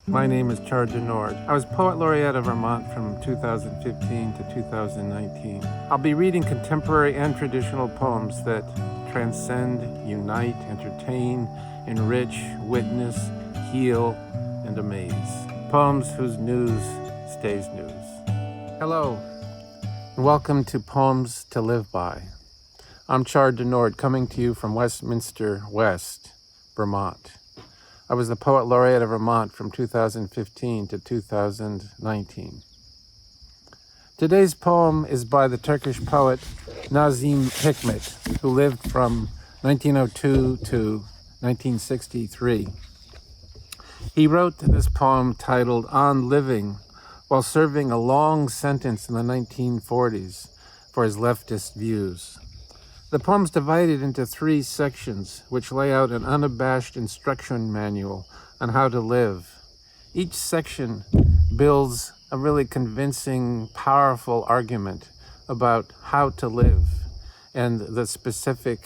My name is Chard. I was Poet Laureate of Vermont from 2015 to 2019. I'll be reading contemporary and traditional poems that transcend, unite, entertain, enrich, witness, heal, and amaze. Poems whose news stays news. Hello, and welcome to Poems to Live By. I'm Chard, coming to you from Westminster West, Vermont. I was the Poet Laureate of Vermont from 2015 to 2019. Today's poem is by the Turkish poet Nazim Hikmet, who lived from 1902 to 1963. He wrote this poem titled On Living while serving a long sentence in the 1940s for his leftist views. The poem's divided into 3 sections, which lay out an unabashed instruction manual on how to live. Each section builds a really convincing, powerful argument about how to live and the specific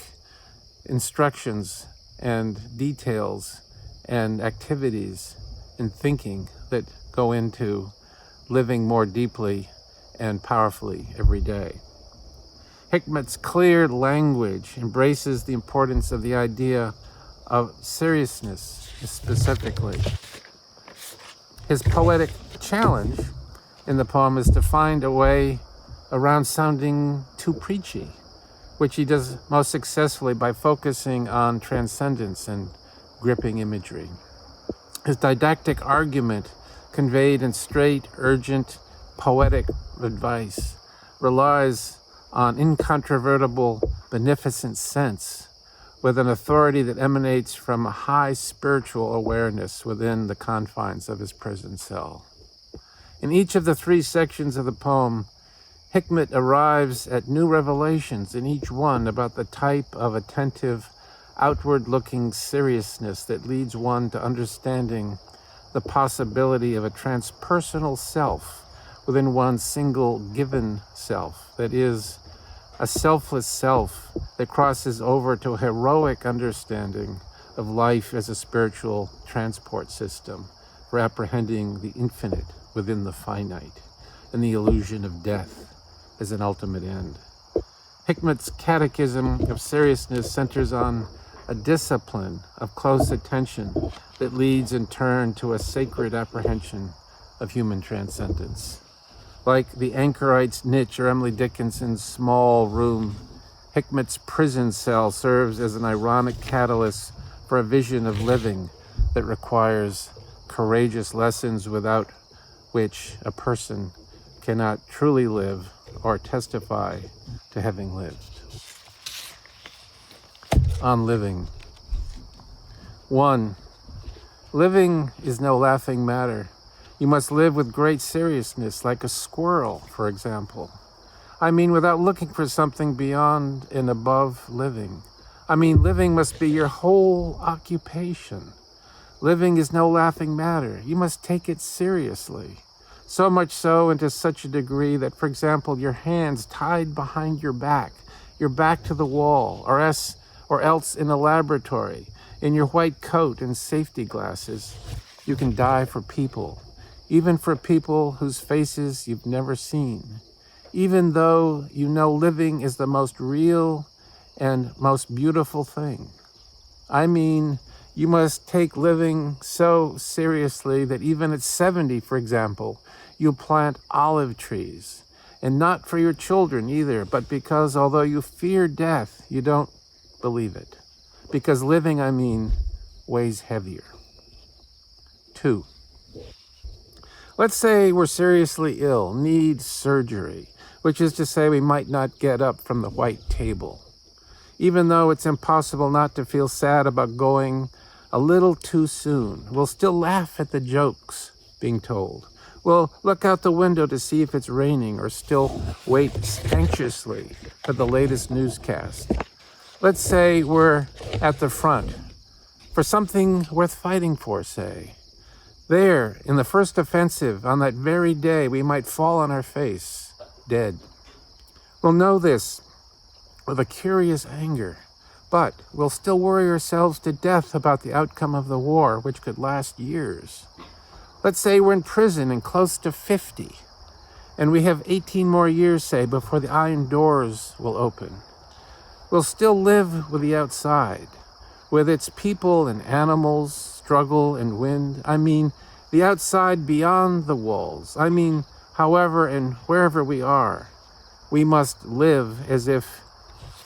instructions and details and activities and thinking that go into living more deeply and powerfully every day. Hikmet's clear language embraces the importance of the idea of seriousness specifically. His poetic challenge in the poem is to find a way around sounding too preachy, which he does most successfully by focusing on transcendence and gripping imagery. His didactic argument, conveyed in straight, urgent, poetic advice, relies on incontrovertible, beneficent sense with an authority that emanates from a high spiritual awareness within the confines of his prison cell. In each of the 3 sections of the poem, Hikmet arrives at new revelations in each one about the type of attentive, outward-looking seriousness that leads one to understanding the possibility of a transpersonal self within one's single given self, that is, a selfless self that crosses over to a heroic understanding of life as a spiritual transport system for apprehending the infinite within the finite and the illusion of death as an ultimate end. Hikmet's catechism of seriousness centers on a discipline of close attention that leads in turn to a sacred apprehension of human transcendence. Like the anchorite's niche or Emily Dickinson's small room, Hikmet's prison cell serves as an ironic catalyst for a vision of living that requires courageous lessons without which a person cannot truly live or testify to having lived. On living. 1. Living is no laughing matter. You must live with great seriousness, like a squirrel, for example. I mean, without looking for something beyond and above living. I mean, living must be your whole occupation. Living is no laughing matter. You must take it seriously. So much so and to such a degree that, for example, your hands tied behind your back to the wall, or else in a laboratory, in your white coat and safety glasses, you can die for people. Even for people whose faces you've never seen, even though you know living is the most real and most beautiful thing. I mean, you must take living so seriously that even at 70, for example, you plant olive trees, and not for your children either, but because although you fear death, you don't believe it. Because living, I mean, weighs heavier. 2. Let's say we're seriously ill, need surgery, which is to say we might not get up from the white table. Even though it's impossible not to feel sad about going a little too soon, we'll still laugh at the jokes being told. We'll look out the window to see if it's raining or still wait anxiously for the latest newscast. Let's say we're at the front for something worth fighting for, say. There, in the first offensive, on that very day, we might fall on our face, dead. We'll know this with a curious anger, but we'll still worry ourselves to death about the outcome of the war, which could last years. Let's say we're in prison and close to 50, and we have 18 more years, say, before the iron doors will open. We'll still live with the outside, with its people and animals, struggle and wind. I mean, the outside beyond the walls. I mean, however and wherever we are, we must live as if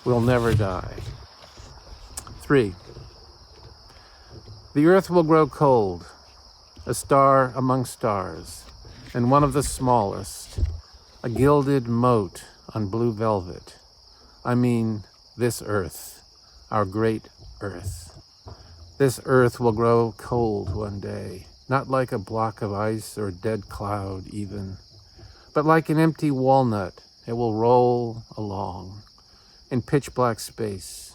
we'll never die. 3. The earth will grow cold, a star among stars, and one of the smallest, a gilded mote on blue velvet. I mean, this earth, our great earth. This earth will grow cold one day, not like a block of ice or dead cloud even, but like an empty walnut. It will roll along in pitch black space.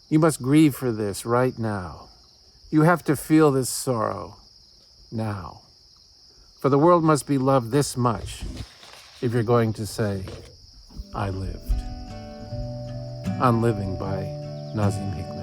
You must grieve for this right now. You have to feel this sorrow now. For the world must be loved this much if you're going to say, I lived. On Living by Nazim Hikmet.